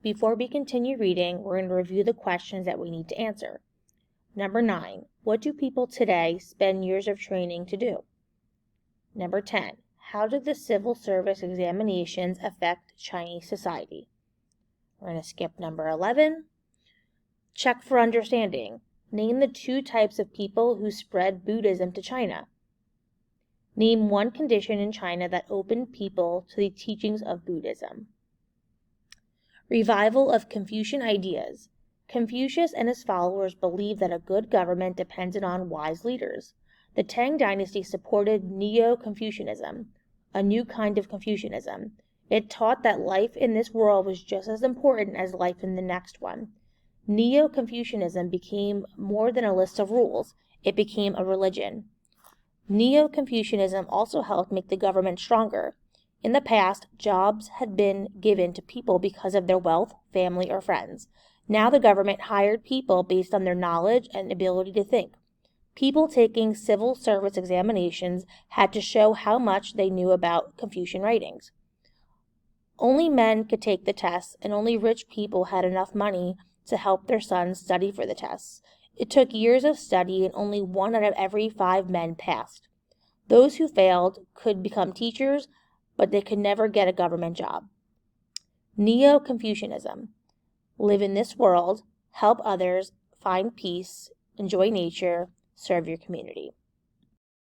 Before we continue reading, we're going to review the questions that we need to answer. Number 9, what do people today spend years of training to do? Number 10, how did the civil service examinations affect Chinese society? We're going to skip number 11. Check for understanding. Name the 2 types of people who spread Buddhism to China. Name one condition in China that opened people to the teachings of Buddhism. Revival of Confucian ideas. Confucius and his followers believed that a good government depended on wise leaders. The Tang dynasty supported Neo-Confucianism, a new kind of Confucianism. It taught that life in this world was just as important as life in the next one. Neo-Confucianism became more than a list of rules. It became a religion. Neo-Confucianism also helped make the government stronger. In the past, jobs had been given to people because of their wealth, family, or friends. Now the government hired people based on their knowledge and ability to think. People taking civil service examinations had to show how much they knew about Confucian writings. Only men could take the tests, and only rich people had enough money to help their sons study for the tests. It took years of study, and only 1 out of every 5 men passed. Those who failed could become teachers, but they could never get a government job. Neo-Confucianism. Live in this world, help others, find peace, enjoy nature, serve your community.